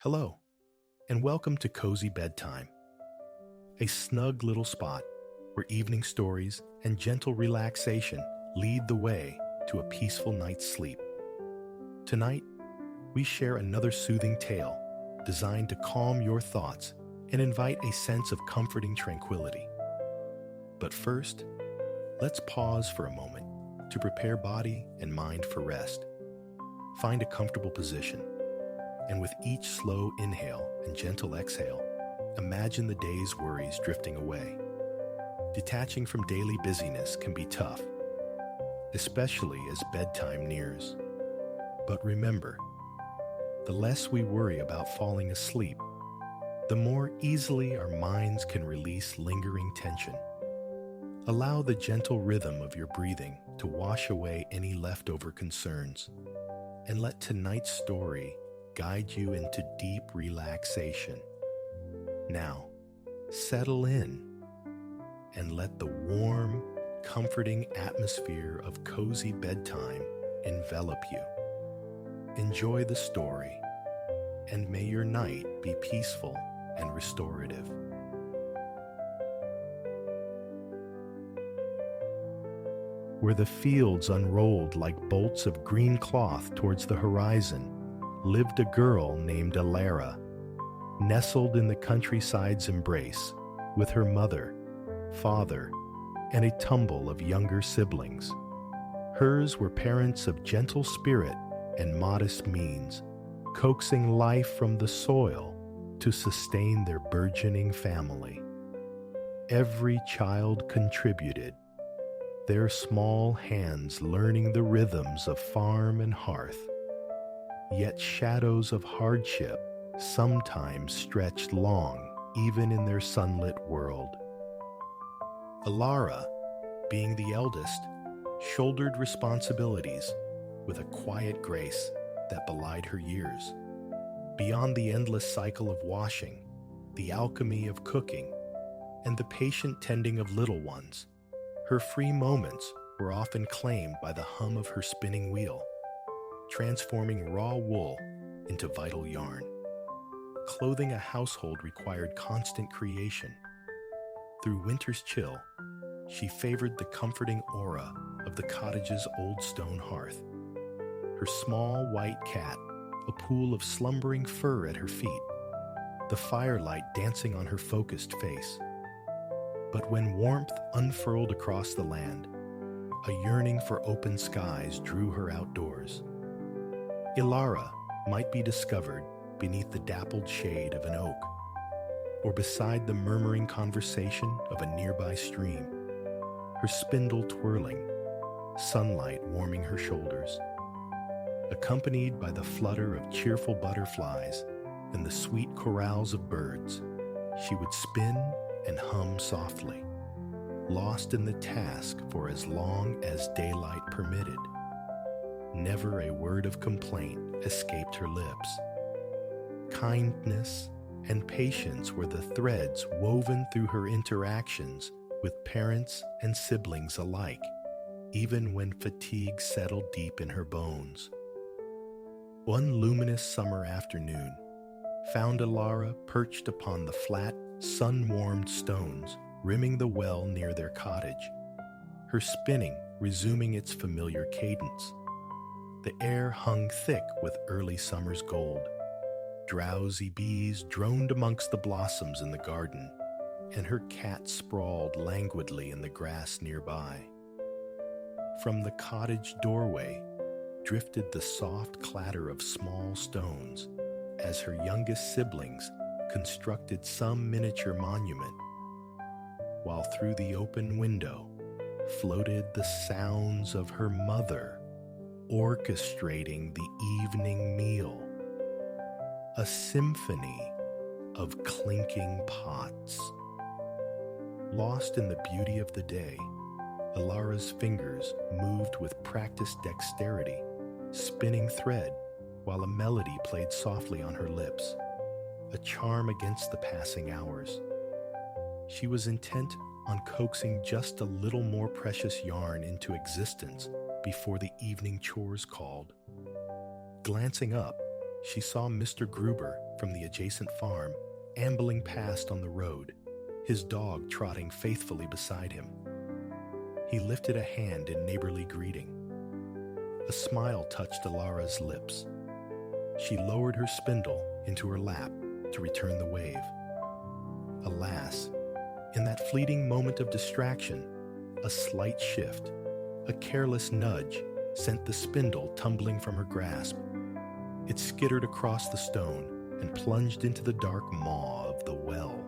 Hello, and welcome to Cozy Bedtime, a snug little spot where evening stories and gentle relaxation lead the way to a peaceful night's sleep. Tonight, we share another soothing tale designed to calm your thoughts and invite a sense of comforting tranquility. But first, let's pause for a moment to prepare body and mind for rest. Find a comfortable position, and with each slow inhale and gentle exhale, imagine the day's worries drifting away. Detaching from daily busyness can be tough, especially as bedtime nears. But remember, the less we worry about falling asleep, the more easily our minds can release lingering tension. Allow the gentle rhythm of your breathing to wash away any leftover concerns, and let tonight's story guide you into deep relaxation. Now, settle in and let the warm, comforting atmosphere of cozy bedtime envelop you. Enjoy the story, and may your night be peaceful and restorative. Where the fields unrolled like bolts of green cloth towards the horizon, lived a girl named Alara, nestled in the countryside's embrace with her mother, father, and a tumble of younger siblings. Hers were parents of gentle spirit and modest means, coaxing life from the soil to sustain their burgeoning family. Every child contributed, their small hands learning the rhythms of farm and hearth. Yet shadows of hardship sometimes stretched long even in their sunlit world. Alara, being the eldest, shouldered responsibilities with a quiet grace that belied her years. Beyond the endless cycle of washing, the alchemy of cooking, and the patient tending of little ones, her free moments were often claimed by the hum of her spinning wheel, transforming raw wool into vital yarn. Clothing a household required constant creation. Through winter's chill, she favored the comforting aura of the cottage's old stone hearth. Her small white cat, a pool of slumbering fur at her feet, the firelight dancing on her focused face. But when warmth unfurled across the land, a yearning for open skies drew her outdoors. Alara might be discovered beneath the dappled shade of an oak, or beside the murmuring conversation of a nearby stream, her spindle twirling, sunlight warming her shoulders. Accompanied by the flutter of cheerful butterflies and the sweet chorales of birds, she would spin and hum softly, lost in the task for as long as daylight permitted. Never a word of complaint escaped her lips. Kindness and patience were the threads woven through her interactions with parents and siblings alike, even when fatigue settled deep in her bones. One luminous summer afternoon found Alara perched upon the flat, sun-warmed stones rimming the well near their cottage, her spinning resuming its familiar cadence. The air hung thick with early summer's gold. Drowsy bees droned amongst the blossoms in the garden, and her cat sprawled languidly in the grass nearby. From the cottage doorway drifted the soft clatter of small stones as her youngest siblings constructed some miniature monument, while through the open window floated the sounds of her mother orchestrating the evening meal, a symphony of clinking pots. Lost in the beauty of the day, Alara's fingers moved with practiced dexterity, spinning thread while a melody played softly on her lips, a charm against the passing hours. She was intent on coaxing just a little more precious yarn into existence before the evening chores called. Glancing up, she saw Mr. Gruber from the adjacent farm ambling past on the road, his dog trotting faithfully beside him. He lifted a hand in neighborly greeting. A smile touched Alara's lips. She lowered her spindle into her lap to return the wave. Alas, in that fleeting moment of distraction, a slight shift, a careless nudge sent the spindle tumbling from her grasp. It skittered across the stone and plunged into the dark maw of the well.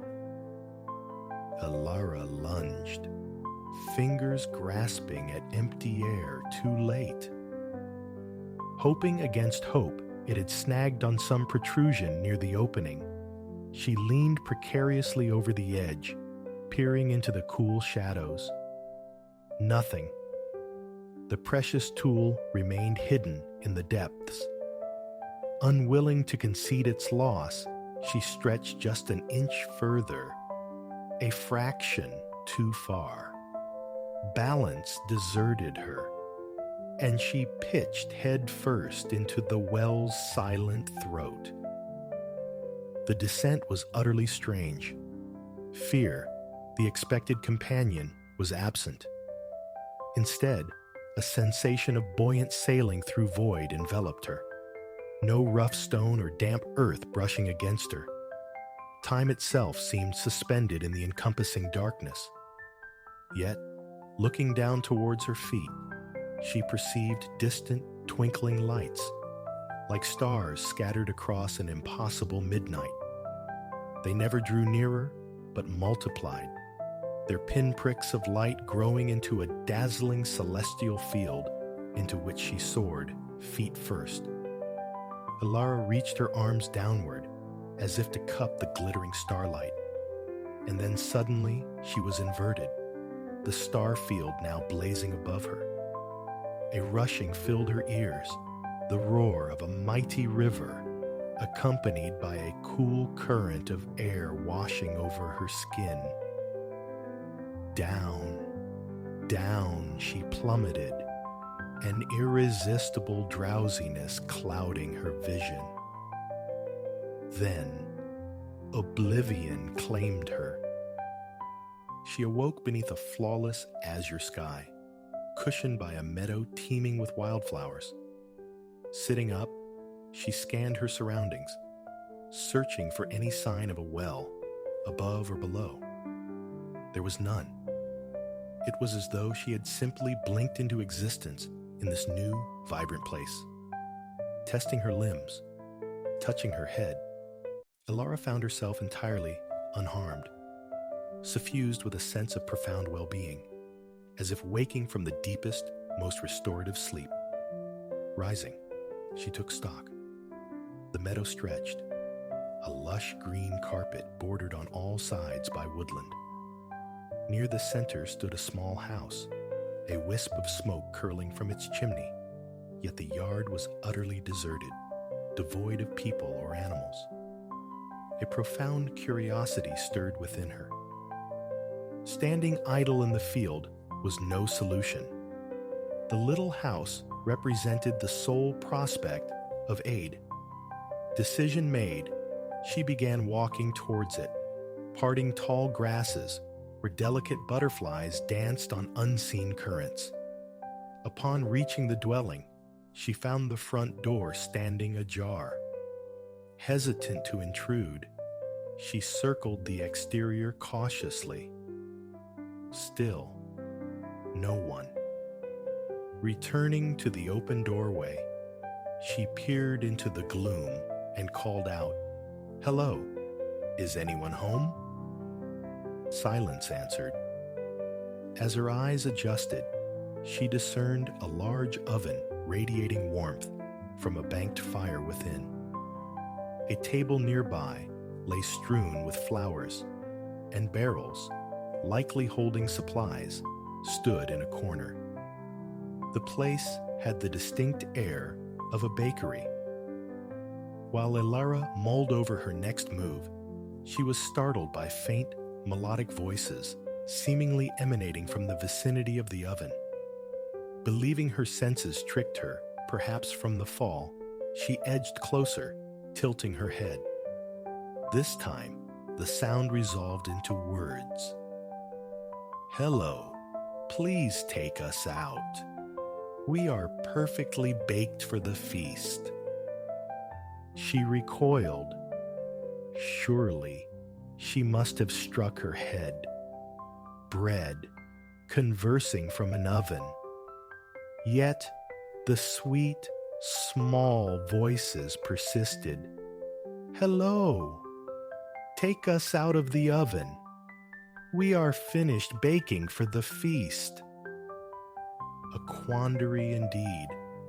Alara lunged, fingers grasping at empty air too late. Hoping against hope it had snagged on some protrusion near the opening, she leaned precariously over the edge, peering into the cool shadows. Nothing. The precious tool remained hidden in the depths. Unwilling to concede its loss, she stretched just an inch further, a fraction too far. Balance deserted her, and she pitched head first into the well's silent throat. The descent was utterly strange. Fear, the expected companion, was absent. Instead, a sensation of buoyant sailing through void enveloped her. No rough stone or damp earth brushing against her. Time itself seemed suspended in the encompassing darkness. Yet, looking down towards her feet, she perceived distant, twinkling lights, like stars scattered across an impossible midnight. They never drew nearer, but multiplied, their pinpricks of light growing into a dazzling celestial field into which she soared, feet first. Alara reached her arms downward, as if to cup the glittering starlight. And then suddenly she was inverted, the star field now blazing above her. A rushing filled her ears, the roar of a mighty river, accompanied by a cool current of air washing over her skin. Down, down she plummeted, an irresistible drowsiness clouding her vision. Then, oblivion claimed her. She awoke beneath a flawless azure sky, cushioned by a meadow teeming with wildflowers. Sitting up, she scanned her surroundings, searching for any sign of a well, above or below. There was none. It was as though she had simply blinked into existence in this new, vibrant place. Testing her limbs, touching her head, Alara found herself entirely unharmed, suffused with a sense of profound well-being, as if waking from the deepest, most restorative sleep. Rising, she took stock. The meadow stretched, a lush green carpet bordered on all sides by woodland. Near the center stood a small house, a wisp of smoke curling from its chimney, yet the yard was utterly deserted, devoid of people or animals. A profound curiosity stirred within her. Standing idle in the field was no solution. The little house represented the sole prospect of aid. Decision made, she began walking towards it, parting tall grasses where delicate butterflies danced on unseen currents. Upon reaching the dwelling, she found the front door standing ajar. Hesitant to intrude, she circled the exterior cautiously. Still, no one. Returning to the open doorway, she peered into the gloom and called out, "Hello, is anyone home?" Silence answered. As her eyes adjusted, she discerned a large oven radiating warmth from a banked fire within. A table nearby lay strewn with flowers, and barrels, likely holding supplies, stood in a corner. The place had the distinct air of a bakery. While Alara mulled over her next move, she was startled by faint, melodic voices seemingly emanating from the vicinity of the oven. Believing her senses tricked her, perhaps from the fall, she edged closer tilting her head. This time, the sound resolved into words. "Hello, please take us out. We are perfectly baked for the feast." She recoiled. Surely, she must have struck her head. Bread, conversing from an oven. Yet, the sweet, small voices persisted. "Hello, take us out of the oven. We are finished baking for the feast." A quandary indeed,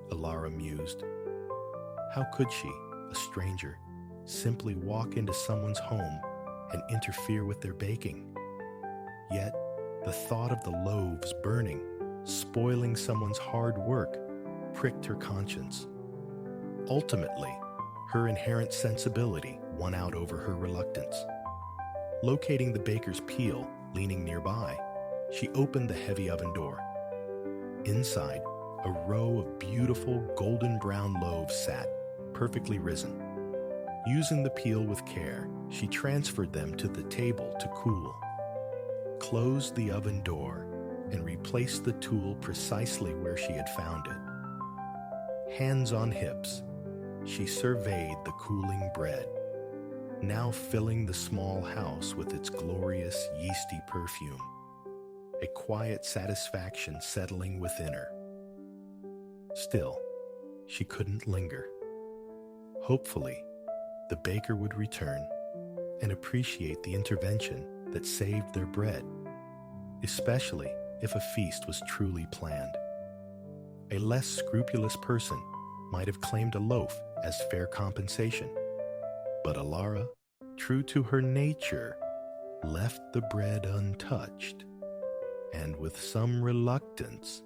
Alara mused. How could she, a stranger, simply walk into someone's home and interfere with their baking? Yet, the thought of the loaves burning, spoiling someone's hard work, pricked her conscience. Ultimately, her inherent sensibility won out over her reluctance. Locating the baker's peel leaning nearby, she opened the heavy oven door. Inside, a row of beautiful golden brown loaves sat, perfectly risen. Using the peel with care, she transferred them to the table to cool. Closed the oven door and replaced the tool precisely where she had found it. Hands on hips, she surveyed the cooling bread, now filling the small house with its glorious yeasty perfume, a quiet satisfaction settling within her. Still, she couldn't linger. Hopefully, the baker would return and appreciate the intervention that saved their bread, especially if a feast was truly planned. A less scrupulous person might have claimed a loaf as fair compensation, but Alara, true to her nature, left the bread untouched and with some reluctance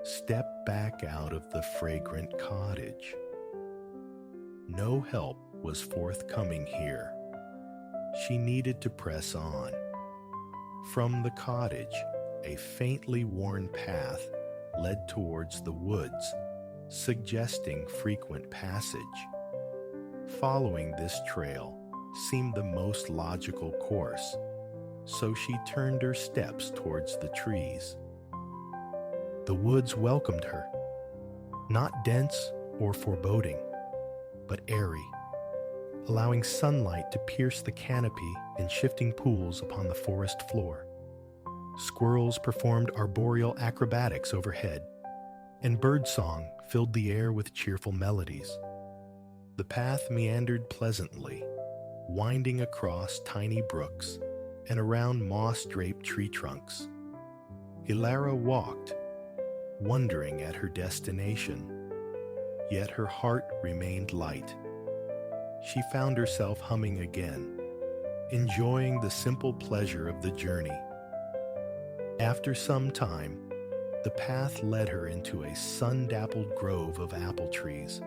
stepped back out of the fragrant cottage. No help was forthcoming here. She needed to press on. From the cottage, a faintly worn path led towards the woods, suggesting frequent passage. Following this trail seemed the most logical course, so she turned her steps towards the trees. The woods welcomed her, not dense or foreboding, but airy, allowing sunlight to pierce the canopy in shifting pools upon the forest floor. Squirrels performed arboreal acrobatics overhead, and birdsong filled the air with cheerful melodies. The path meandered pleasantly, winding across tiny brooks and around moss-draped tree trunks. Alara walked, wondering at her destination, yet her heart remained light. She found herself humming again, enjoying the simple pleasure of the journey. After some time, the path led her into a sun-dappled grove of apple trees.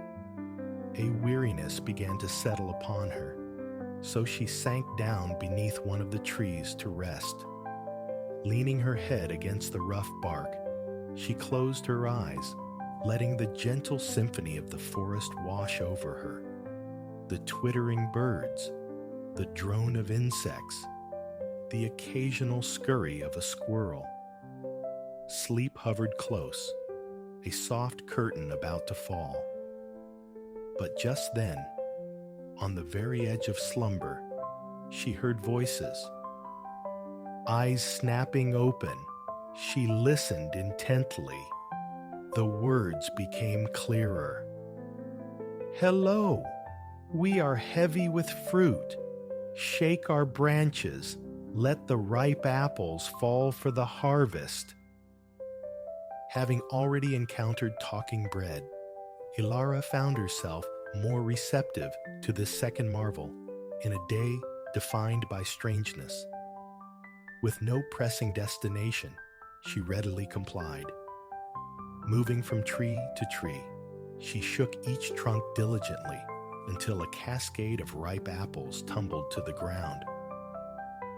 A weariness began to settle upon her, so she sank down beneath one of the trees to rest. Leaning her head against the rough bark, she closed her eyes, letting the gentle symphony of the forest wash over her. The twittering birds, the drone of insects, the occasional scurry of a squirrel. Sleep hovered close, a soft curtain about to fall. But just then, on the very edge of slumber, she heard voices. Eyes snapping open, she listened intently. The words became clearer. "Hello, we are heavy with fruit. Shake our branches, let the ripe apples fall for the harvest." Having already encountered talking bread, Alara found herself more receptive to this second marvel in a day defined by strangeness. With no pressing destination, she readily complied. Moving from tree to tree, she shook each trunk diligently until a cascade of ripe apples tumbled to the ground.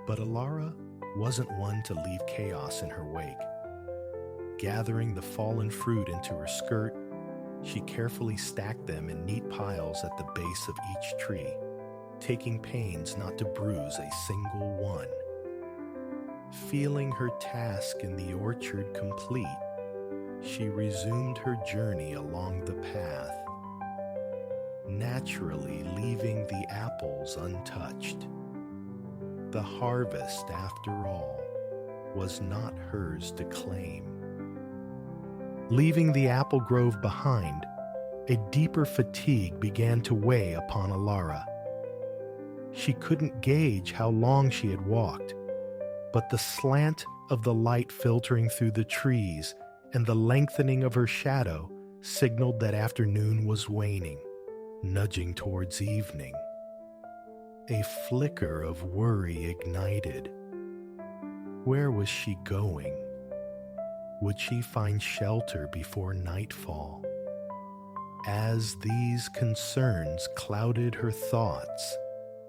But Alara wasn't one to leave chaos in her wake. Gathering the fallen fruit into her skirt, She carefully stacked them in neat piles at the base of each tree, taking pains not to bruise a single one. Feeling her task in the orchard complete, she resumed her journey along the path, naturally leaving the apples untouched. The harvest, after all, was not hers to claim. Leaving the apple grove behind, a deeper fatigue began to weigh upon Alara. She couldn't gauge how long she had walked, but the slant of the light filtering through the trees and the lengthening of her shadow signaled that afternoon was waning, nudging towards evening. A flicker of worry ignited. Where was she going? Would she find shelter before nightfall? As these concerns clouded her thoughts,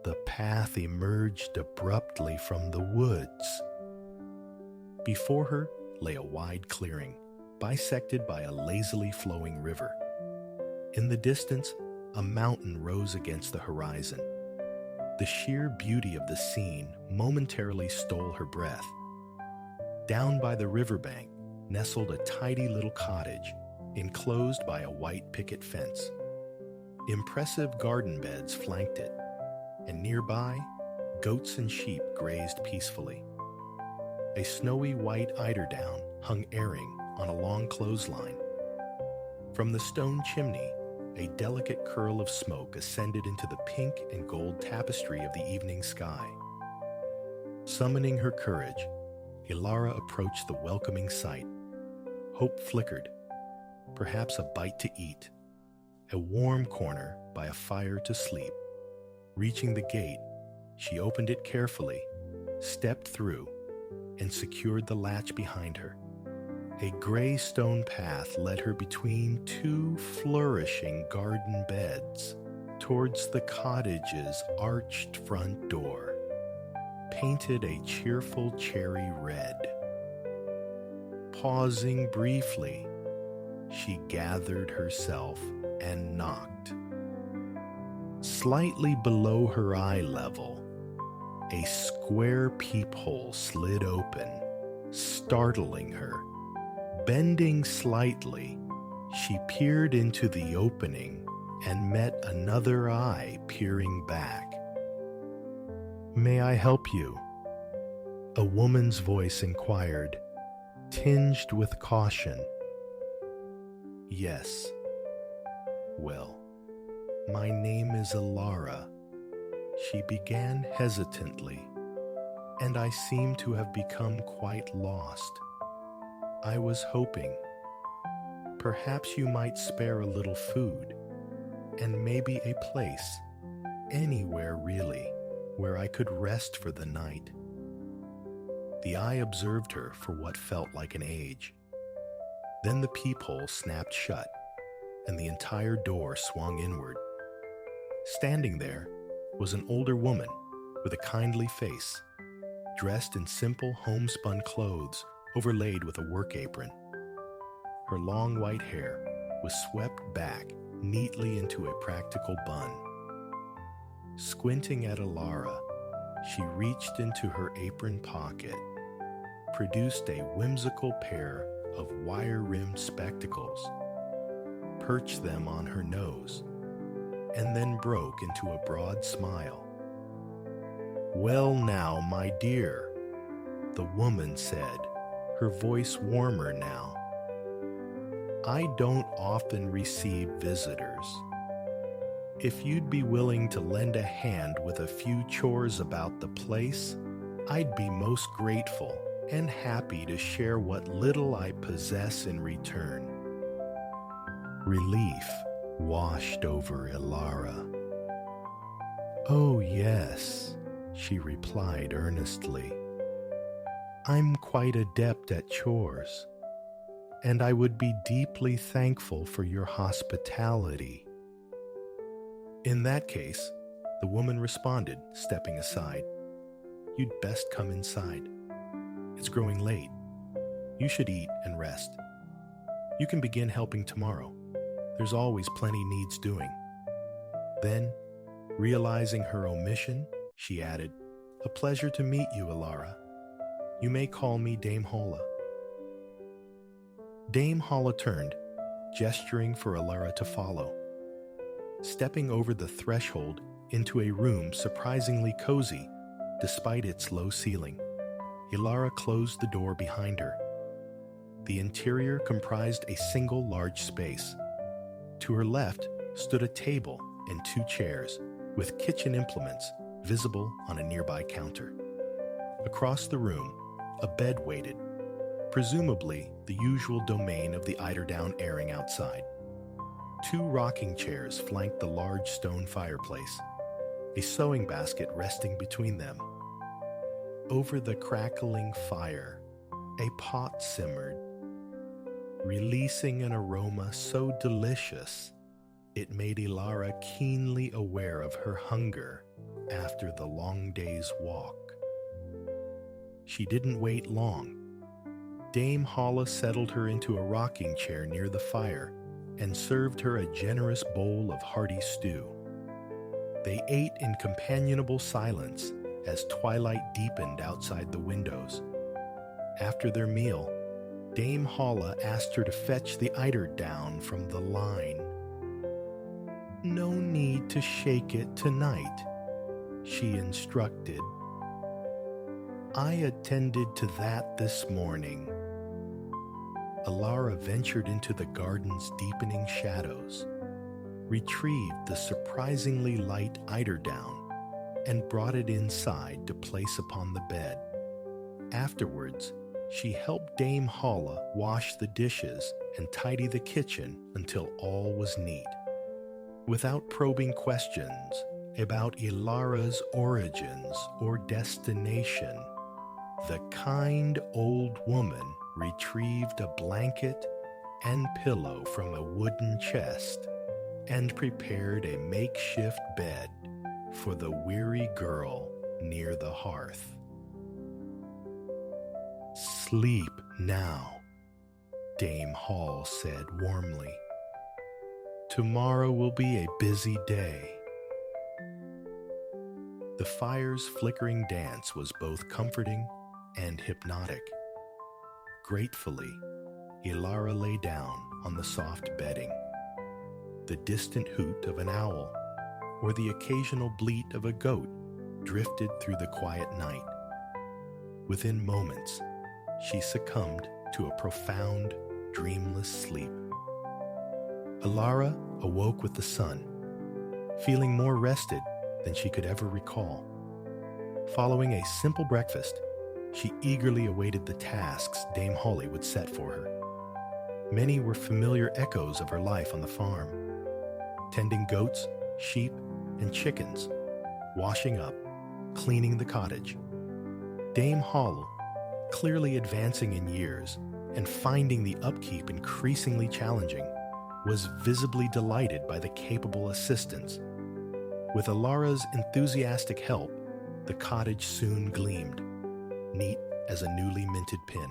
the path emerged abruptly from the woods. Before her lay a wide clearing, bisected by a lazily flowing river. In the distance, a mountain rose against the horizon. The sheer beauty of the scene momentarily stole her breath. Down by the riverbank nestled a tidy little cottage, enclosed by a white picket fence. Impressive garden beds flanked it, and nearby, goats and sheep grazed peacefully. A snowy white eiderdown hung airing on a long clothesline. From the stone chimney, a delicate curl of smoke ascended into the pink and gold tapestry of the evening sky. Summoning her courage, Alara approached the welcoming sight. Hope flickered, perhaps a bite to eat, a warm corner by a fire to sleep. Reaching the gate, she opened it carefully, stepped through, and secured the latch behind her. A gray stone path led her between two flourishing garden beds towards the cottage's arched front door, painted a cheerful cherry red. Pausing briefly, she gathered herself and knocked. Slightly below her eye level, a square peephole slid open, startling her. Bending slightly, she peered into the opening and met another eye peering back. "May I help you?" A woman's voice inquired, tinged with caution. "Yes. Well, my name is Alara," she began hesitantly, "and I seem to have become quite lost. I was hoping perhaps you might spare a little food, and maybe a place, anywhere really, where I could rest for the night." The eye observed her for what felt like an age. Then the peephole snapped shut, and the entire door swung inward. Standing there was an older woman with a kindly face, dressed in simple homespun clothes overlaid with a work apron. Her long white hair was swept back neatly into a practical bun. Squinting at Alara, she reached into her apron pocket, produced a whimsical pair of wire-rimmed spectacles, perched them on her nose, and then broke into a broad smile. "Well now, my dear," the woman said, her voice warmer now. "I don't often receive visitors. If you'd be willing to lend a hand with a few chores about the place, I'd be most grateful and happy to share what little I possess in return." Relief washed over Alara. "Oh yes," she replied earnestly. "I'm quite adept at chores, and I would be deeply thankful for your hospitality." "In that case," the woman responded, stepping aside, "you'd best come inside. It's growing late. You should eat and rest. You can begin helping tomorrow. There's always plenty needs doing. Then, realizing her omission, she added, "A pleasure to meet you, Ilara. You may call me Dame Holla." Dame Holla turned, gesturing for Ilara to follow. Stepping over the threshold into a room surprisingly cozy, despite its low ceiling, Ilara closed the door behind her. The interior comprised a single large space. To her left stood a table and 2 chairs, with kitchen implements visible on a nearby counter. Across the room, a bed waited, presumably the usual domain of the eiderdown airing outside. 2 rocking chairs flanked the large stone fireplace, a sewing basket resting between them. Over the crackling fire, a pot simmered, releasing an aroma so delicious it made Ilara keenly aware of her hunger after the long day's walk. She didn't wait long. Dame Holla settled her into a rocking chair near the fire and served her a generous bowl of hearty stew. They ate in companionable silence as twilight deepened outside the windows. After their meal, Dame Holla asked her to fetch the eiderdown from the line. "No need to shake it tonight," she instructed. "I attended to that this morning." Ilara ventured into the garden's deepening shadows, retrieved the surprisingly light eiderdown, and brought it inside to place upon the bed. Afterwards, she helped Dame Holla wash the dishes and tidy the kitchen until all was neat. Without probing questions about Ilara's origins or destination, the kind old woman retrieved a blanket and pillow from a wooden chest and prepared a makeshift bed for the weary girl near the hearth. "Sleep now," Dame Hall said warmly. "Tomorrow will be a busy day." The fire's flickering dance was both comforting and hypnotic. Gratefully, Ilara lay down on the soft bedding. The distant hoot of an owl or the occasional bleat of a goat drifted through the quiet night. Within moments, she succumbed to a profound, dreamless sleep. Ilara awoke with the sun, feeling more rested than she could ever recall. Following a simple breakfast, she eagerly awaited the tasks Dame Holly would set for her. Many were familiar echoes of her life on the farm: tending goats, sheep, and chickens, washing up, cleaning the cottage. Dame Hall, clearly advancing in years and finding the upkeep increasingly challenging, was visibly delighted by the capable assistants. With Ilara's enthusiastic help, the cottage soon gleamed, neat as a newly minted pin.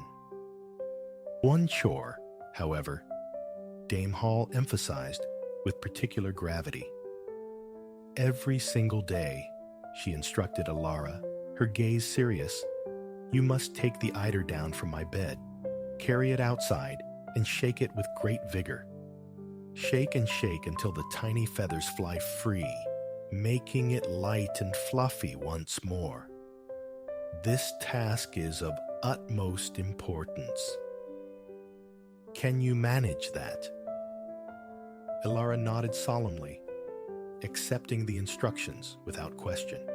One chore, however, Dame Hall emphasized with particular gravity. Every single day, she instructed Ilara, her gaze serious, "You must take the eiderdown from my bed, carry it outside, and shake it with great vigor. Shake and shake until the tiny feathers fly free, making it light and fluffy once more. This task is of utmost importance. Can you manage that?" Ilara nodded solemnly, accepting the instructions without question.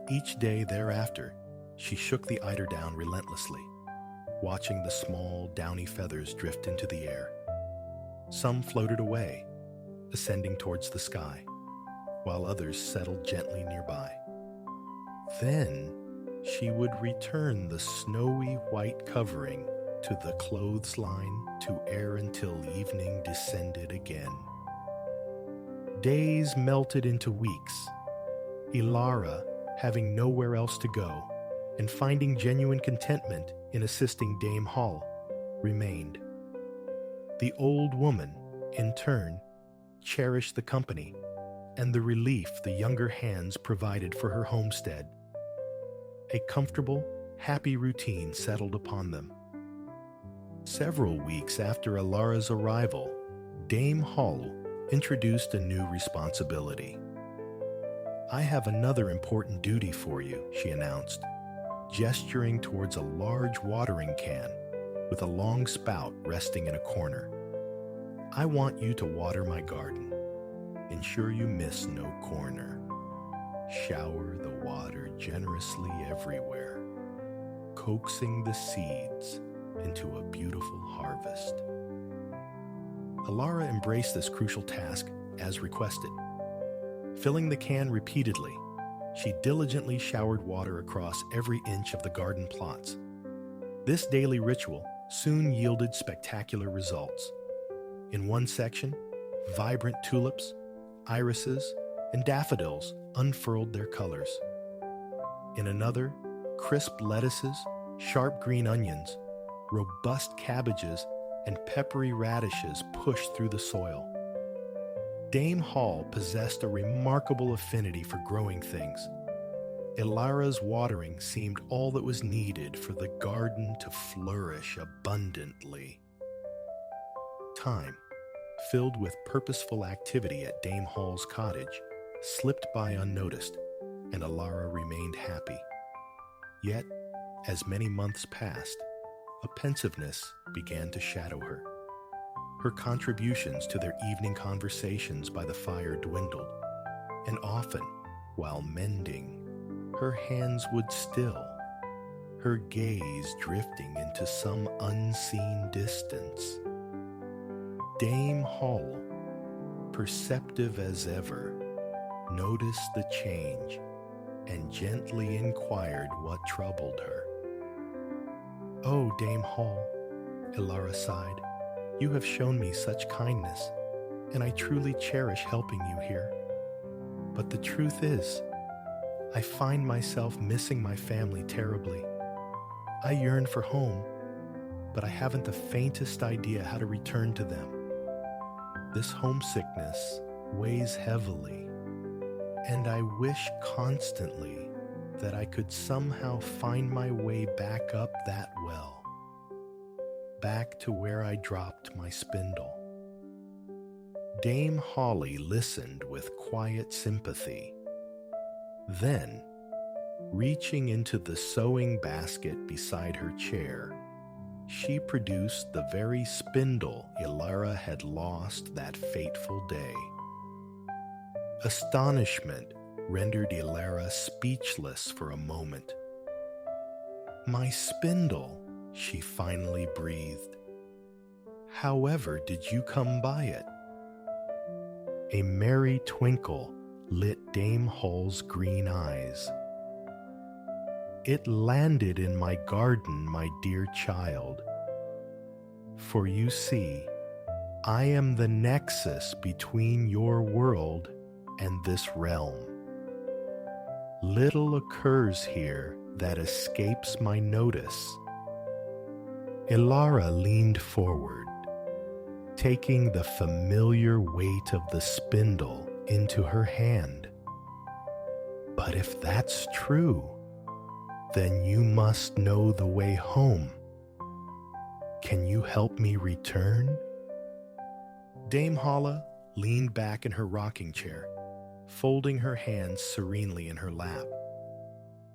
Each day thereafter, she shook the eiderdown relentlessly, watching the small, downy feathers drift into the air. Some floated away, ascending towards the sky, while others settled gently nearby. Then she would return the snowy white covering to the clothesline to air until evening descended again. Days melted into weeks. Ilara, having nowhere else to go, and finding genuine contentment in assisting Dame Hall, remained. The old woman, in turn, cherished the company and the relief the younger hands provided for her homestead. A comfortable, happy routine settled upon them. Several weeks after Ilara's arrival, Dame Hall introduced a new responsibility. "I have another important duty for you," she announced, gesturing towards a large watering can with a long spout resting in a corner. "I want you to water my garden. Ensure you miss no corner. Shower the water generously everywhere, coaxing the seeds into a beautiful harvest." Ilara embraced this crucial task as requested. Filling the can repeatedly, she diligently showered water across every inch of the garden plots. This daily ritual soon yielded spectacular results. In one section, vibrant tulips, irises, and daffodils unfurled their colors. In another, crisp lettuces, sharp green onions, robust cabbages, and peppery radishes pushed through the soil. Dame Hall possessed a remarkable affinity for growing things. Ilara's watering seemed all that was needed for the garden to flourish abundantly. Time, filled with purposeful activity at Dame Hall's cottage, slipped by unnoticed, and Ilara remained happy. Yet, as many months passed, a pensiveness began to shadow her. Her contributions to their evening conversations by the fire dwindled, and often, while mending, her hands would still, her gaze drifting into some unseen distance. Dame Hall, perceptive as ever, noticed the change and gently inquired what troubled her. "Oh, Dame Hall," Ilara sighed, "you have shown me such kindness, and I truly cherish helping you here. But the truth is, I find myself missing my family terribly. I yearn for home, but I haven't the faintest idea how to return to them. This homesickness weighs heavily, and I wish constantly that I could somehow find my way back up that well, back to where I dropped my spindle." Dame Holly listened with quiet sympathy. Then, reaching into the sewing basket beside her chair, she produced the very spindle Ilara had lost that fateful day. Astonishment rendered Ilara speechless for a moment. "My spindle," she finally breathed. "However did you come by it?" A merry twinkle lit Dame Hall's green eyes. "It landed in my garden, my dear child. For you see, I am the nexus between your world and this realm. Little occurs here that escapes my notice." Ilara leaned forward, taking the familiar weight of the spindle into her hand. "But if that's true, then you must know the way home. Can you help me return?" Dame Holla leaned back in her rocking chair, folding her hands serenely in her lap.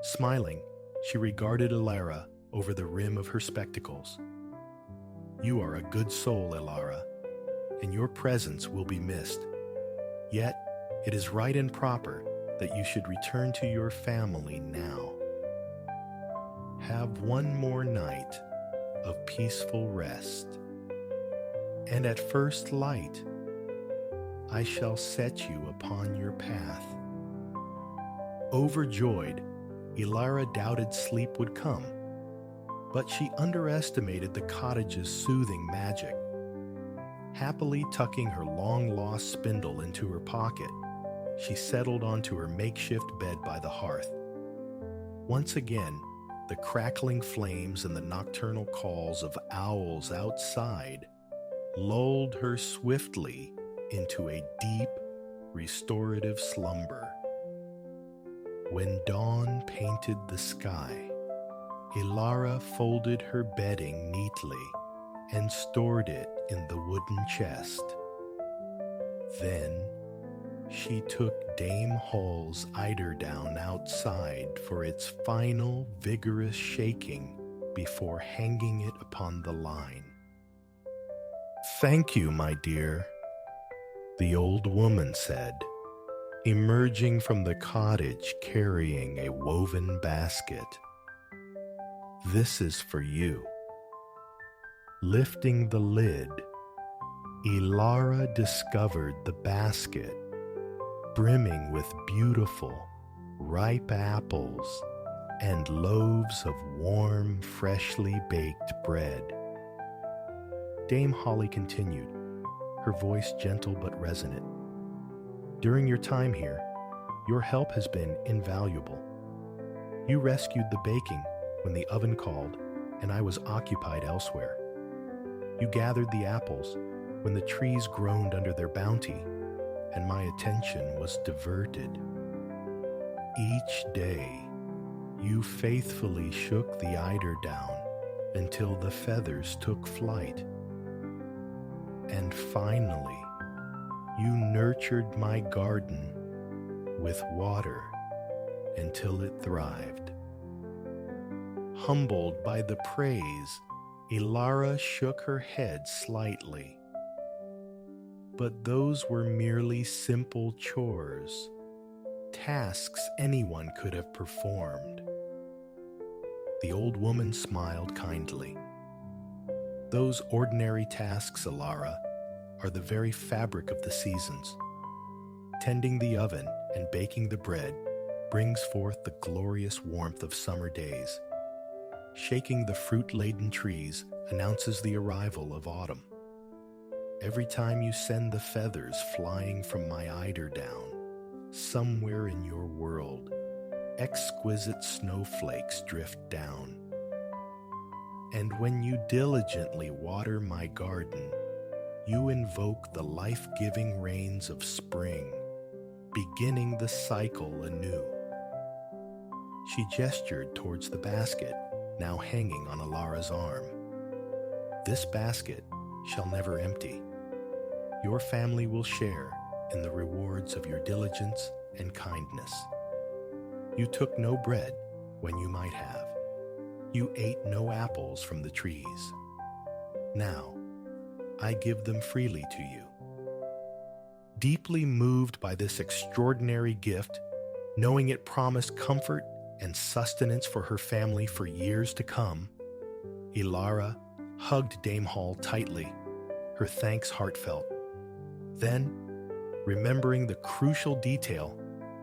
Smiling, she regarded Ilara over the rim of her spectacles. "You are a good soul, Ilara, and your presence will be missed. Yet, it is right and proper that you should return to your family now. Have one more night of peaceful rest, and at first light, I shall set you upon your path." Overjoyed, Ilara doubted sleep would come, but she underestimated the cottage's soothing magic. Happily tucking her long-lost spindle into her pocket, she settled onto her makeshift bed by the hearth. Once again, the crackling flames and the nocturnal calls of owls outside lulled her swiftly into a deep, restorative slumber. When dawn painted the sky, Ilara folded her bedding neatly and stored it in the wooden chest. Then she took Dame Hall's eiderdown outside for its final vigorous shaking before hanging it upon the line. "Thank you, my dear," the old woman said, emerging from the cottage carrying a woven basket. "This is for you." Lifting the lid, Ilara discovered the basket, brimming with beautiful, ripe apples and loaves of warm, freshly baked bread. Dame Holly continued, her voice gentle but resonant. "During your time here, your help has been invaluable. You rescued the baking when the oven called and I was occupied elsewhere. You gathered the apples when the trees groaned under their bounty and my attention was diverted. Each day, you faithfully shook the eiderdown until the feathers took flight. And finally, you nurtured my garden with water until it thrived." Humbled by the praise, Ilara shook her head slightly. But those were merely simple chores, tasks anyone could have performed. The old woman smiled kindly. "Those ordinary tasks, Ilara, are the very fabric of the seasons. Tending the oven and baking the bread brings forth the glorious warmth of summer days. Shaking the fruit-laden trees announces the arrival of autumn. Every time you send the feathers flying from my eiderdown, somewhere in your world, exquisite snowflakes drift down. And when you diligently water my garden, you invoke the life-giving rains of spring, beginning the cycle anew." She gestured towards the basket, now hanging on Ilara's arm. "This basket shall never empty. Your family will share in the rewards of your diligence and kindness. You took no bread when you might have. You ate no apples from the trees. Now, I give them freely to you." Deeply moved by this extraordinary gift, knowing it promised comfort and sustenance for her family for years to come, Ilara hugged Dame Hall tightly, her thanks heartfelt. Then, remembering the crucial detail,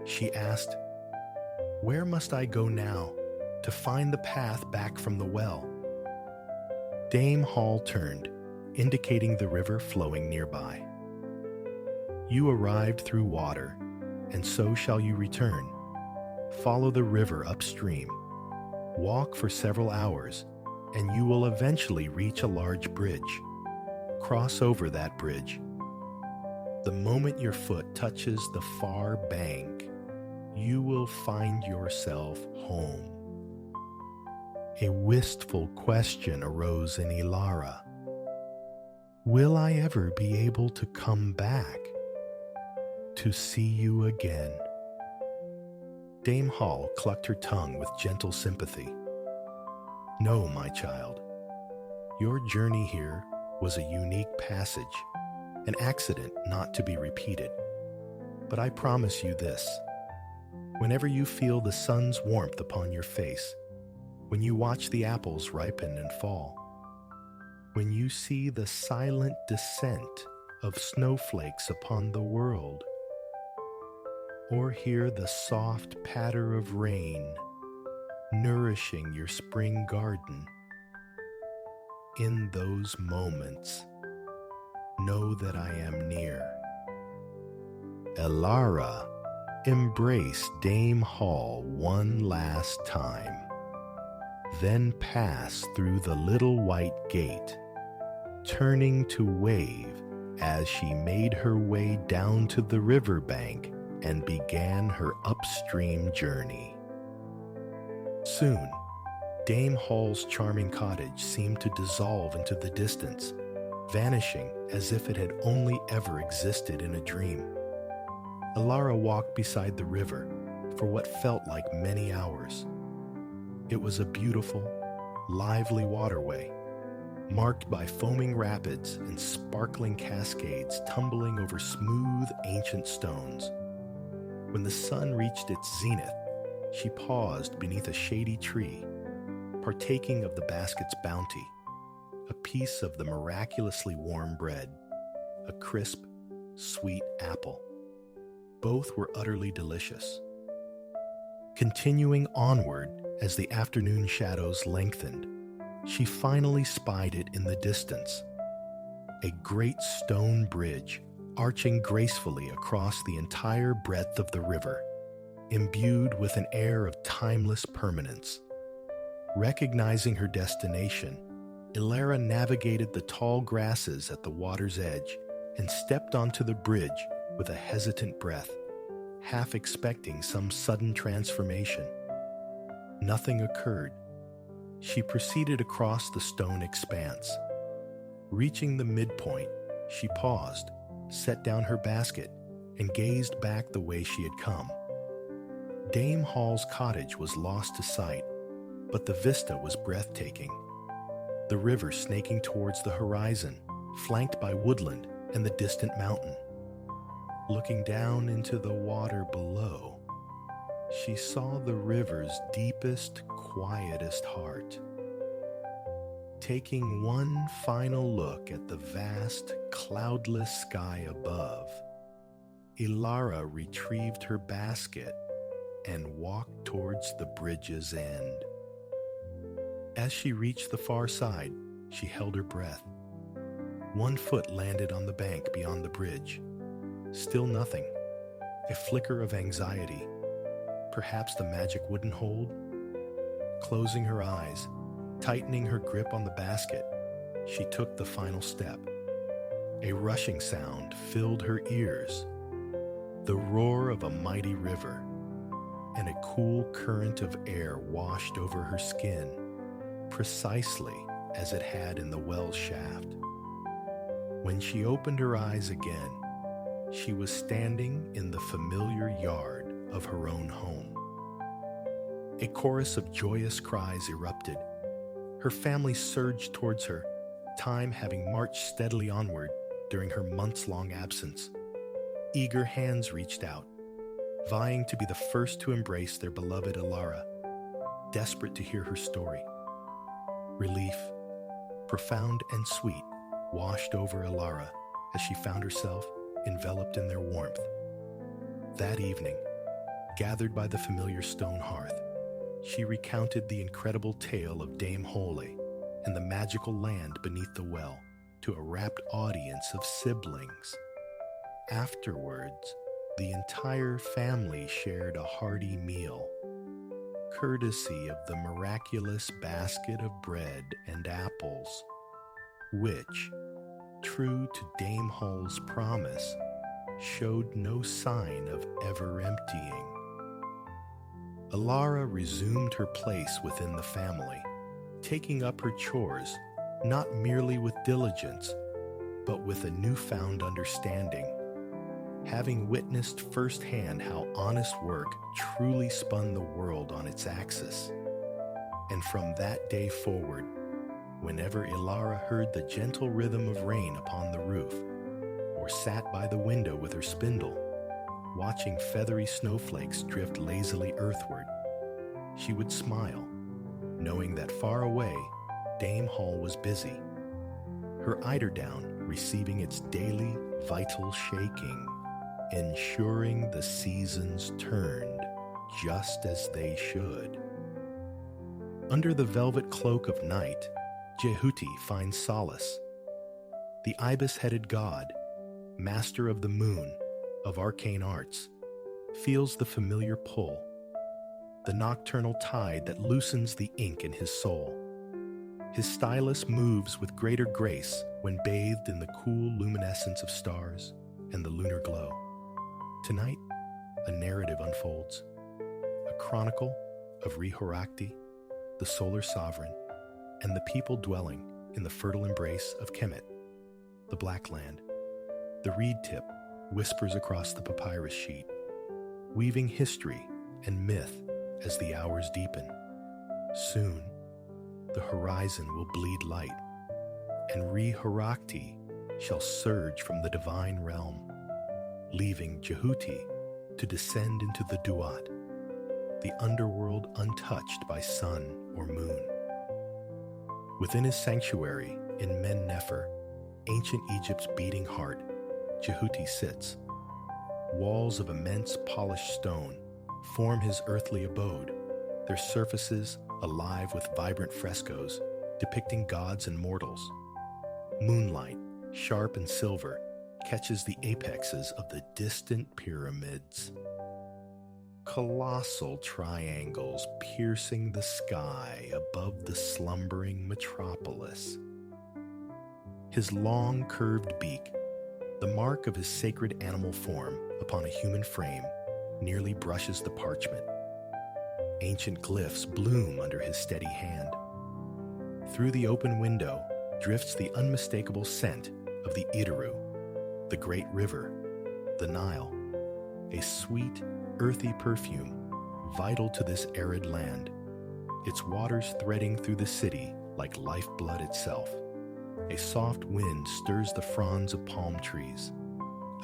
she asked, "Where must I go now to find the path back from the well?" Dame Hall turned, indicating the river flowing nearby. "You arrived through water, and so shall you return. Follow the river upstream. Walk for several hours, and you will eventually reach a large bridge. Cross over that bridge. The moment your foot touches the far bank, you will find yourself home." A wistful question arose in Ilara. Will I ever be able to come back to see you again? Dame Hall clucked her tongue with gentle sympathy. No, my child. Your journey here was a unique passage, an accident not to be repeated. But I promise you this. Whenever you feel the sun's warmth upon your face, when you watch the apples ripen and fall, when you see the silent descent of snowflakes upon the world, or hear the soft patter of rain nourishing your spring garden, in those moments, know that I am near. Ilara embraced Dame Hall one last time, then passed through the little white gate turning to wave as she made her way down to the riverbank and began her upstream journey. Soon, Dame Hall's charming cottage seemed to dissolve into the distance, vanishing as if it had only ever existed in a dream. Alara walked beside the river for what felt like many hours. It was a beautiful, lively waterway, marked by foaming rapids and sparkling cascades tumbling over smooth, ancient stones. When the sun reached its zenith, she paused beneath a shady tree, partaking of the basket's bounty, a piece of the miraculously warm bread, a crisp, sweet apple. Both were utterly delicious. Continuing onward as the afternoon shadows lengthened, she finally spied it in the distance, a great stone bridge arching gracefully across the entire breadth of the river, imbued with an air of timeless permanence. Recognizing her destination, Ilara navigated the tall grasses at the water's edge and stepped onto the bridge with a hesitant breath, half expecting some sudden transformation. Nothing occurred. She proceeded across the stone expanse. Reaching the midpoint, she paused, set down her basket, and gazed back the way she had come. Dame Hall's cottage was lost to sight, but the vista was breathtaking. The river snaking towards the horizon, flanked by woodland and the distant mountain. Looking down into the water below, she saw the river's deepest, quietest heart. Taking one final look at the vast, cloudless sky above, Ilara retrieved her basket and walked towards the bridge's end. As she reached the far side, she held her breath. One foot landed on the bank beyond the bridge. Still nothing. A flicker of anxiety. Perhaps the magic wouldn't hold? Closing her eyes, tightening her grip on the basket, she took the final step. A rushing sound filled her ears. The roar of a mighty river, and a cool current of air washed over her skin, precisely as it had in the well shaft. When she opened her eyes again, she was standing in the familiar yard of her own home. A chorus of joyous cries erupted. Her family surged towards her, time having marched steadily onward during her months-long absence. Eager hands reached out, vying to be the first to embrace their beloved Ilara, desperate to hear her story. Relief, profound and sweet, washed over Ilara as she found herself enveloped in their warmth. That evening, gathered by the familiar stone hearth, she recounted the incredible tale of Dame Hole and the magical land beneath the well to a rapt audience of siblings. Afterwards, the entire family shared a hearty meal, courtesy of the miraculous basket of bread and apples, which, true to Dame Hall's promise, showed no sign of ever emptying. Ilara resumed her place within the family, taking up her chores not merely with diligence, but with a newfound understanding, having witnessed firsthand how honest work truly spun the world on its axis. And from that day forward, whenever Ilara heard the gentle rhythm of rain upon the roof, or sat by the window with her spindle, watching feathery snowflakes drift lazily earthward, she would smile, knowing that far away, Dame Hall was busy, her eiderdown receiving its daily vital shaking, ensuring the seasons turned just as they should. Under the velvet cloak of night, Jehuti finds solace. The ibis-headed god, master of the moon, of arcane arts, feels the familiar pull, the nocturnal tide that loosens the ink in his soul. His stylus moves with greater grace when bathed in the cool luminescence of stars and the lunar glow. Tonight, a narrative unfolds, a chronicle of Rihorakti, the solar sovereign, and the people dwelling in the fertile embrace of Kemet, the Black Land. The reed tip whispers across the papyrus sheet, weaving history and myth as the hours deepen. Soon, the horizon will bleed light, and Rihorakti shall surge from the divine realm, leaving Jehuti to descend into the Duat, the underworld untouched by sun or moon. Within his sanctuary in Men Nefer, ancient Egypt's beating heart, Jehuti sits. Walls of immense polished stone form his earthly abode, their surfaces alive with vibrant frescoes depicting gods and mortals. Moonlight, sharp and silver, catches the apexes of the distant pyramids. Colossal triangles piercing the sky above the slumbering metropolis. His long, curved beak, the mark of his sacred animal form upon a human frame, nearly brushes the parchment. Ancient glyphs bloom under his steady hand. Through the open window drifts the unmistakable scent of the Idaru, the great river, the Nile, a sweet, earthy perfume vital to this arid land, its waters threading through the city like lifeblood itself. A soft wind stirs the fronds of palm trees,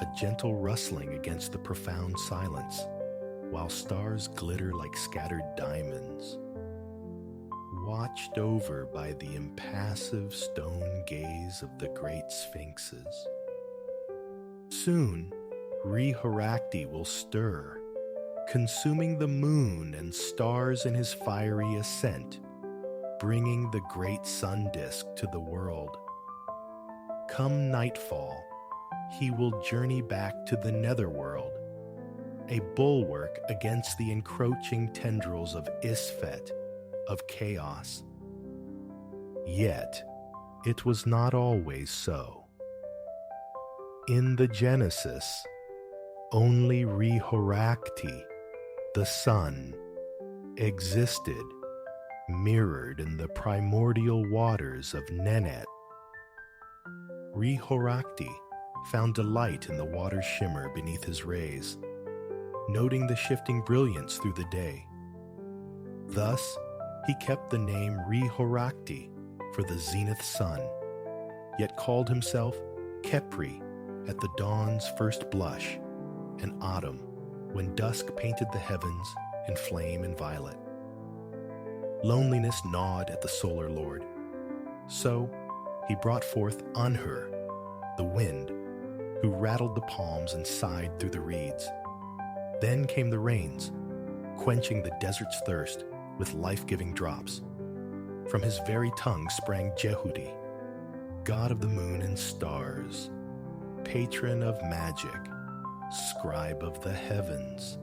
a gentle rustling against the profound silence, while stars glitter like scattered diamonds. Watched over by the impassive stone gaze of the great sphinxes. Soon, Rihorakti will stir, consuming the moon and stars in his fiery ascent, bringing the great sun disk to the world. Come nightfall, he will journey back to the netherworld, a bulwark against the encroaching tendrils of Isfet, of chaos. Yet, it was not always so. In the Genesis, only Rihorakti, the sun, existed, mirrored in the primordial waters of Nenet. Rihorakti found delight in the water's shimmer beneath his rays, noting the shifting brilliance through the day. Thus, he kept the name Rihorakti for the zenith sun, yet called himself Khepri at the dawn's first blush, and autumn when dusk painted the heavens in flame and violet. Loneliness gnawed at the solar lord. So he brought forth Anhur, the wind, who rattled the palms and sighed through the reeds. Then came the rains, quenching the desert's thirst with life-giving drops. From his very tongue sprang Jehuti, god of the moon and stars, patron of magic, scribe of the heavens,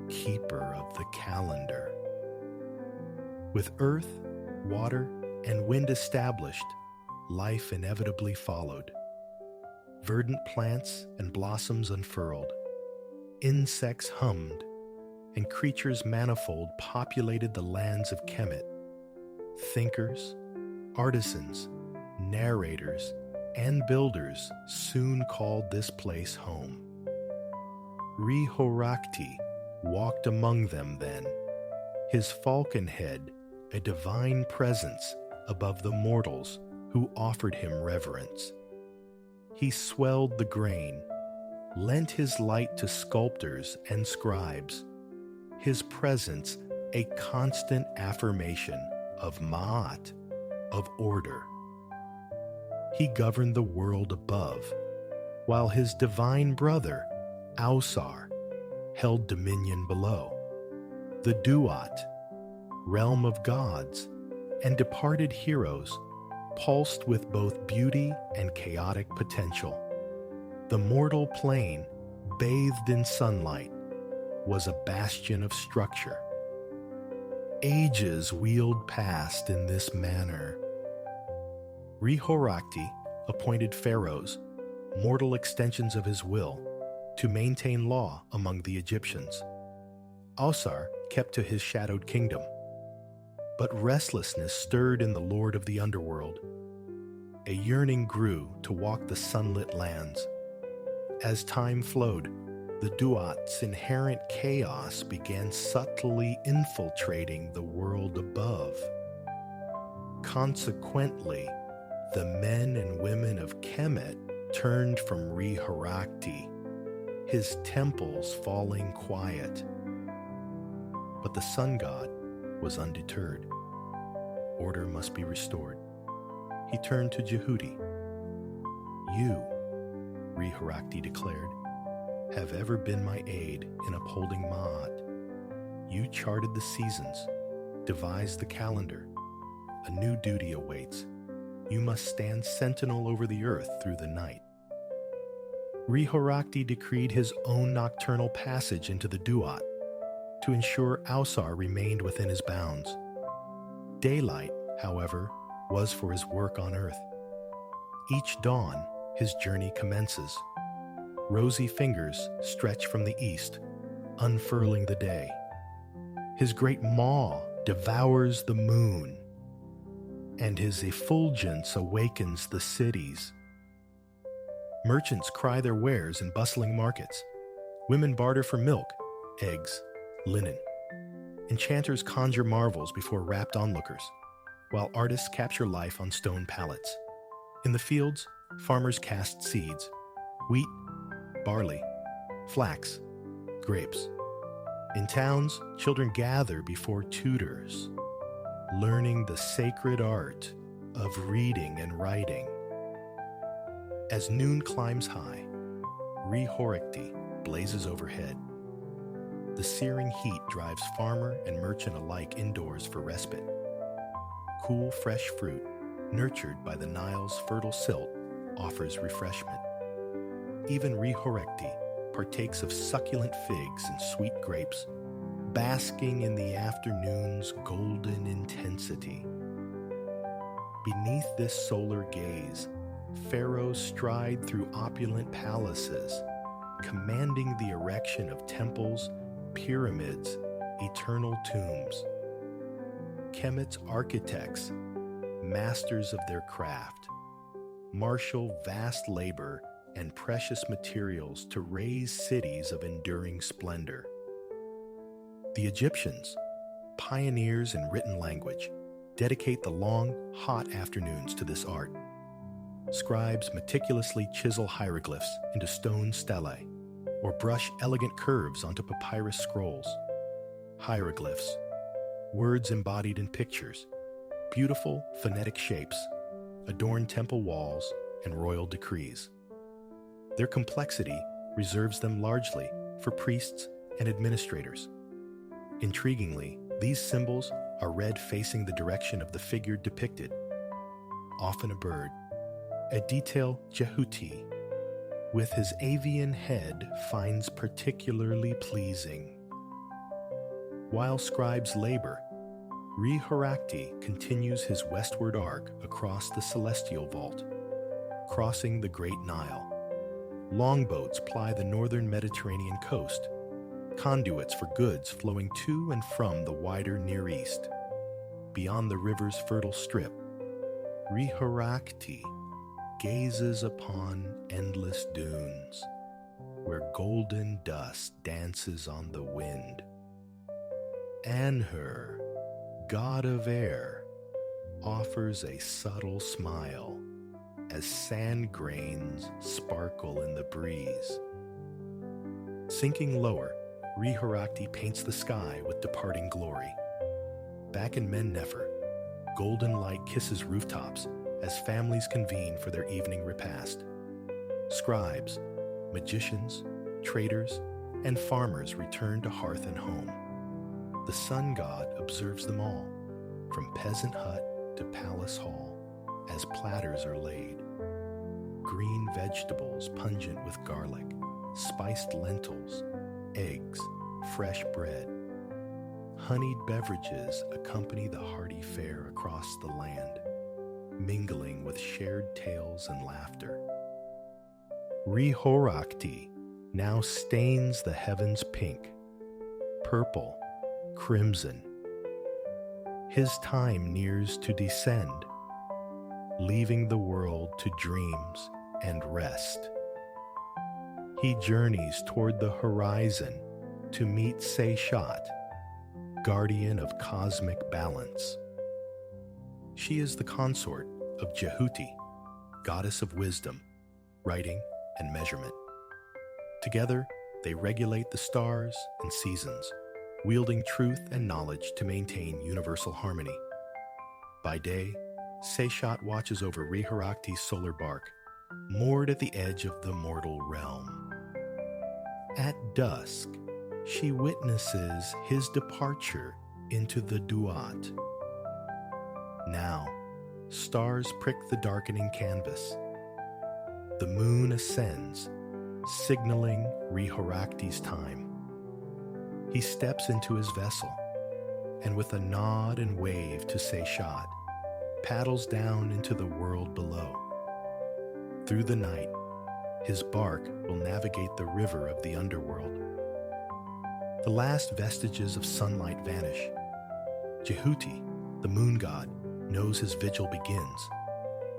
keeper of the calendar. With earth, water, and wind established, life inevitably followed. Verdant plants and blossoms unfurled, insects hummed, and creatures manifold populated the lands of Kemet. Thinkers, artisans, narrators, and builders soon called this place home. Rihorakti walked among them then, his falcon head a divine presence above the mortals who offered him reverence. He swelled the grain, lent his light to sculptors and scribes, his presence a constant affirmation of Ma'at, of order. He governed the world above, while his divine brother, Ausar, held dominion below. The Duat, realm of gods, and departed heroes, pulsed with both beauty and chaotic potential. The mortal plane, bathed in sunlight, was a bastion of structure. Ages wheeled past in this manner, Rehorakti appointed pharaohs, mortal extensions of his will, to maintain law among the Egyptians. Ausar kept to his shadowed kingdom. But restlessness stirred in the lord of the underworld. A yearning grew to walk the sunlit lands. As time flowed, the Duat's inherent chaos began subtly infiltrating the world above. Consequently, the men and women of Kemet turned from Rehorakti, his temples falling quiet. But the sun god was undeterred. Order must be restored. He turned to Jehudi. You, Rehorakti declared, have ever been my aid in upholding Ma'at. You charted the seasons, devised the calendar. A new duty awaits. You must stand sentinel over the earth through the night. Rehorakti decreed his own nocturnal passage into the Duat to ensure Ausar remained within his bounds. Daylight, however, was for his work on earth. Each dawn, his journey commences. Rosy fingers stretch from the east, unfurling the day. His great maw devours the moon, and his effulgence awakens the cities. Merchants cry their wares in bustling markets. Women barter for milk, eggs, linen. Enchanters conjure marvels before rapt onlookers, while artists capture life on stone pallets. In the fields, farmers cast seeds: wheat, barley, flax, grapes. In towns, children gather before tutors, learning the sacred art of reading and writing. As noon climbs high, Rehorakti blazes overhead. The searing heat drives farmer and merchant alike indoors for respite. Cool, fresh fruit, nurtured by the Nile's fertile silt, offers refreshment. Even Rehorakti partakes of succulent figs and sweet grapes, basking in the afternoon's golden intensity. Beneath this solar gaze, pharaohs stride through opulent palaces, commanding the erection of temples, pyramids, eternal tombs. Kemet's architects, masters of their craft, marshal vast labor and precious materials to raise cities of enduring splendor. The Egyptians, pioneers in written language, dedicate the long, hot afternoons to this art. Scribes meticulously chisel hieroglyphs into stone stelae, or brush elegant curves onto papyrus scrolls. Hieroglyphs, words embodied in pictures, beautiful phonetic shapes, adorn temple walls and royal decrees. Their complexity reserves them largely for priests and administrators. Intriguingly, these symbols are read facing the direction of the figure depicted, often a bird, a detail Jehuti, with his avian head, finds particularly pleasing. While scribes labor, Rehorakti continues his westward arc across the celestial vault, crossing the Great Nile. Longboats ply the northern Mediterranean coast, conduits for goods flowing to and from the wider Near East. Beyond the river's fertile strip, Rehorakti gazes upon endless dunes, where golden dust dances on the wind. Anhur, god of air, offers a subtle smile as sand grains sparkle in the breeze. Sinking lower, Rehorakti paints the sky with departing glory. Back in Men-Nefer, golden light kisses rooftops as families convene for their evening repast. Scribes, magicians, traders, and farmers return to hearth and home. The sun god observes them all, from peasant hut to palace hall, as platters are laid. Green vegetables pungent with garlic, spiced lentils, eggs, fresh bread. Honeyed beverages accompany the hearty fare across the land. mingling with shared tales and laughter. Rihorakti now stains the heavens pink, purple, crimson. His time nears to descend, leaving the world to dreams and rest. He journeys toward the horizon to meet Seishat, guardian of cosmic balance. She is the consort of Jehuti, goddess of wisdom, writing, and measurement. Together, they regulate the stars and seasons, wielding truth and knowledge to maintain universal harmony. By day, Seishat watches over Riharakti's solar bark, moored at the edge of the mortal realm. At dusk, she witnesses his departure into the Duat. Now, stars prick the darkening canvas. The moon ascends, signaling Riharakti's time. He steps into his vessel, and with a nod and wave to Seishat, paddles down into the world below. Through the night, his bark will navigate the river of the underworld. The last vestiges of sunlight vanish. Jehuti, the moon god, knows his vigil begins.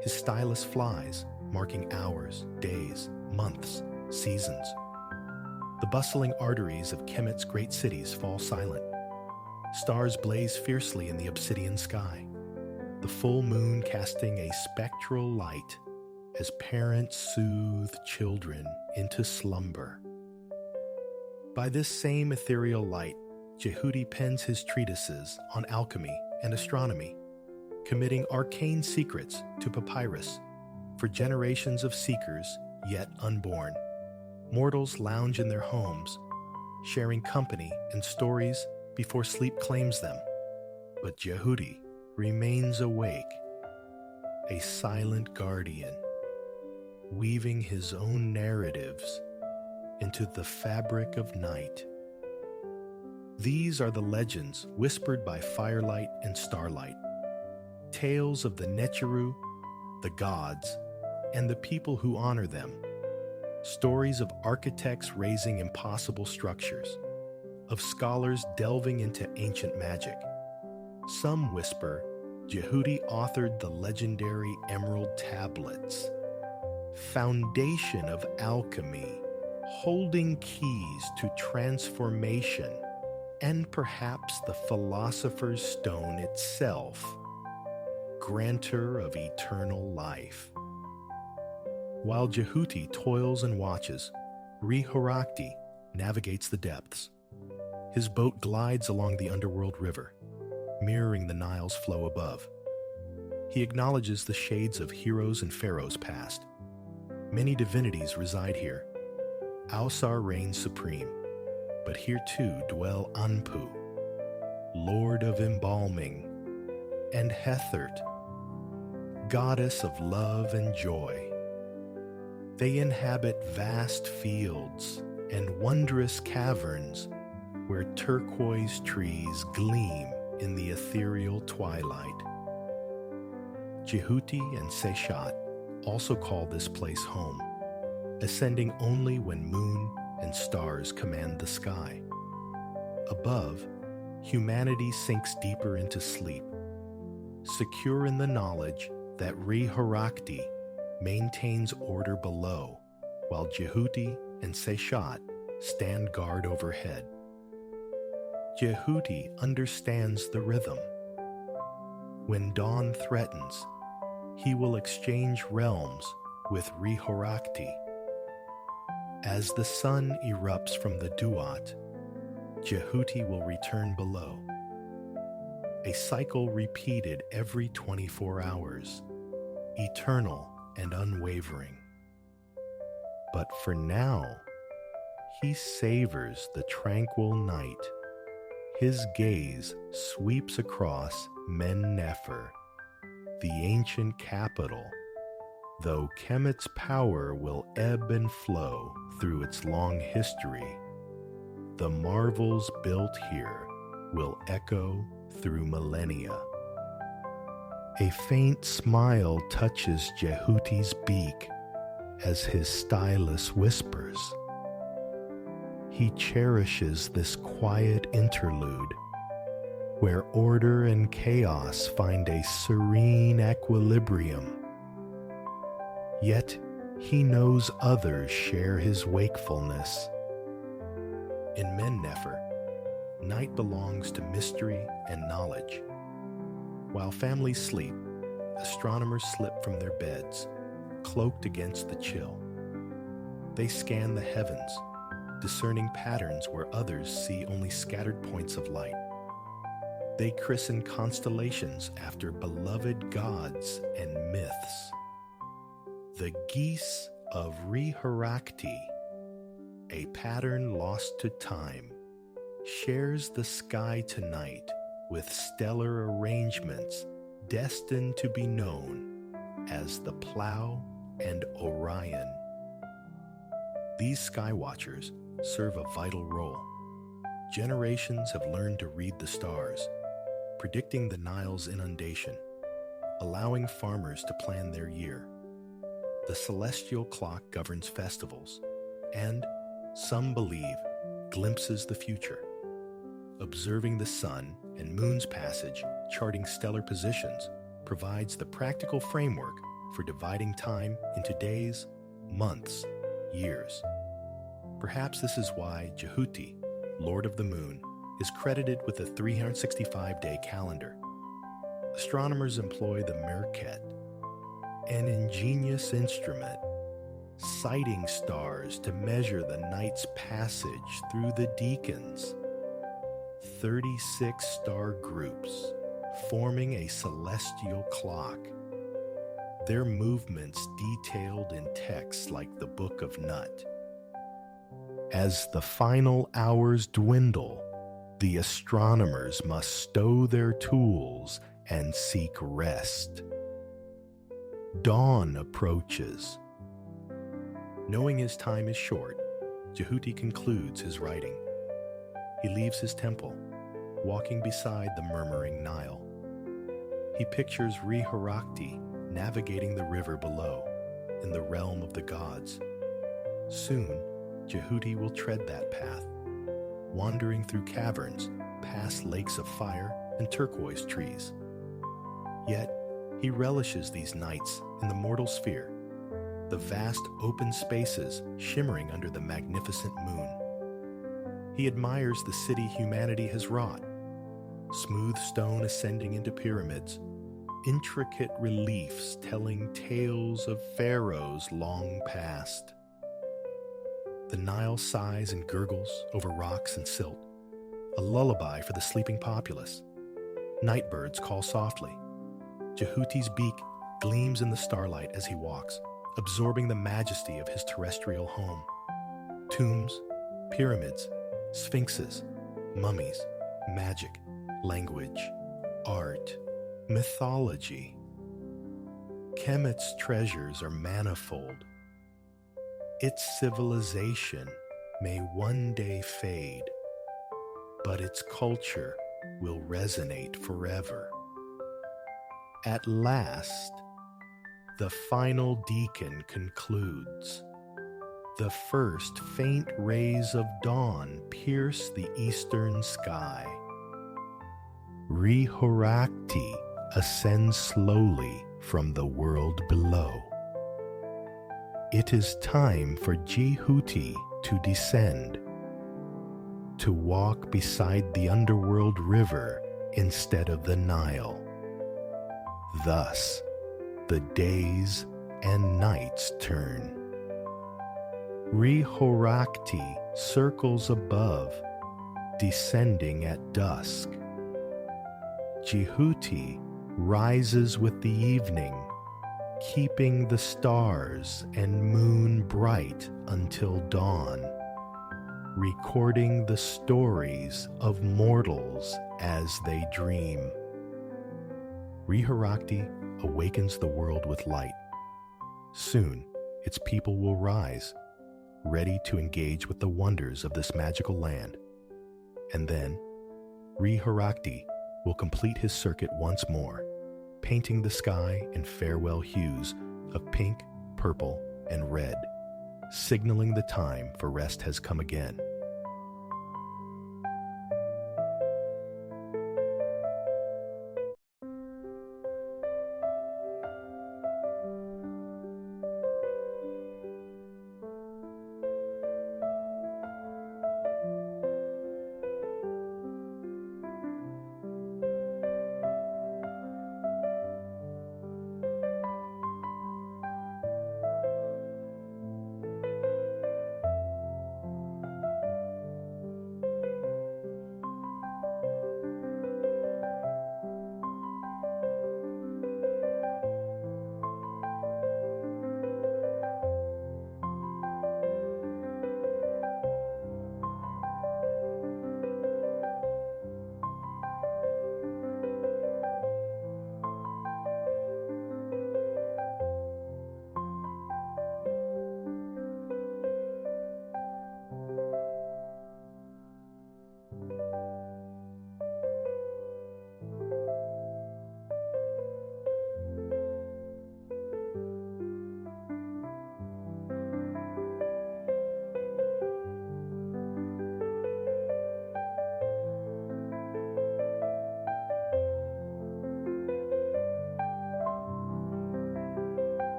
His stylus flies, marking hours, days, months, seasons. The bustling arteries of Kemet's great cities fall silent. Stars blaze fiercely in the obsidian sky, the full moon casting a spectral light as parents soothe children into slumber. By this same ethereal light, Jehuti pens his treatises on alchemy and astronomy, committing arcane secrets to papyrus for generations of seekers yet unborn. Mortals lounge in their homes, sharing company and stories before sleep claims them. But Jehuti remains awake, a silent guardian, weaving his own narratives into the fabric of night. These are the legends whispered by firelight and starlight, tales of the Necheru, the gods, and the people who honor them, stories of architects raising impossible structures, of scholars delving into ancient magic. Some whisper Jehuti authored the legendary Emerald Tablets, foundation of alchemy, holding keys to transformation, and perhaps the Philosopher's Stone itself, grantor of eternal life. While Jehuti toils and watches, Riharakti navigates the depths. His boat glides along the underworld river, mirroring the Nile's flow above. He acknowledges the shades of heroes and pharaohs past. Many divinities reside here. Ausar reigns supreme, but here too dwell Anpu, lord of embalming, and Hethert, goddess of love and joy. They inhabit vast fields and wondrous caverns where turquoise trees gleam in the ethereal twilight. Jehuti and Seishat also call this place home, ascending only when moon and stars command the sky. Above, humanity sinks deeper into sleep, secure in the knowledge that Riharakti maintains order below, while Jehuti and Seishat stand guard overhead. Jehuti understands the rhythm. When dawn threatens, he will exchange realms with Riharakti. As the sun erupts from the Duat, Jehuti will return below. A cycle repeated every 24 hours, eternal and unwavering. But for now, he savors the tranquil night. His gaze sweeps across Men-Nefer, the ancient capital, though Kemet's power will ebb and flow through its long history. The marvels built here will echo through millennia. A faint smile touches Jehuti's beak as his stylus whispers. He cherishes this quiet interlude where order and chaos find a serene equilibrium. Yet he knows others share his wakefulness. In Men-Nefer, night belongs to mystery and knowledge. While families sleep, astronomers slip from their beds, cloaked against the chill. They scan the heavens, discerning patterns where others see only scattered points of light. They christen constellations after beloved gods and myths. The geese of Riharakti, a pattern lost to time, shares the sky tonight with stellar arrangements destined to be known as the Plough and Orion. These sky watchers serve a vital role. Generations have learned to read the stars, predicting the Nile's inundation, allowing farmers to plan their year. The celestial clock governs festivals, and, some believe, glimpses the future. Observing the sun and moon's passage, charting stellar positions, provides the practical framework for dividing time into days, months, years. Perhaps this is why Jehuti, Lord of the Moon, is credited with a 365-day calendar. Astronomers employ the Merket, an ingenious instrument, sighting stars to measure the night's passage through the decans. 36 star groups, forming a celestial clock. Their movements detailed in texts like the Book of Nut. As the final hours dwindle, the astronomers must stow their tools and seek rest. Dawn approaches. Knowing his time is short, Jehuti concludes his writing. He leaves his temple, walking beside the murmuring Nile. He pictures Riharakti navigating the river below, in the realm of the gods. Soon, Jehuti will tread that path, wandering through caverns, past lakes of fire and turquoise trees. Yet, he relishes these nights in the mortal sphere, the vast open spaces shimmering under the magnificent moon. He admires the city humanity has wrought, smooth stone ascending into pyramids, intricate reliefs telling tales of pharaohs long past. The Nile sighs and gurgles over rocks and silt, a lullaby for the sleeping populace. Nightbirds call softly. Jehuti's beak gleams in the starlight as he walks, absorbing the majesty of his terrestrial home. Tombs, pyramids, sphinxes, mummies, magic, language, art, mythology. Kemet's treasures are manifold. Its civilization may one day fade, but its culture will resonate forever. At last, the final deacon concludes. The first faint rays of dawn pierce the eastern sky. Riharakti ascends slowly from the world below. It is time for Jehuti to descend, to walk beside the underworld river instead of the Nile. Thus, the days and nights turn. Riharakti circles above, descending at dusk. Jehuti rises with the evening, keeping the stars and moon bright until dawn, recording the stories of mortals as they dream. Riharakti awakens the world with light. Soon, its people will rise, ready to engage with the wonders of this magical land. And then, Riharakti will complete his circuit once more, painting the sky in farewell hues of pink, purple, and red, signaling the time for rest has come again.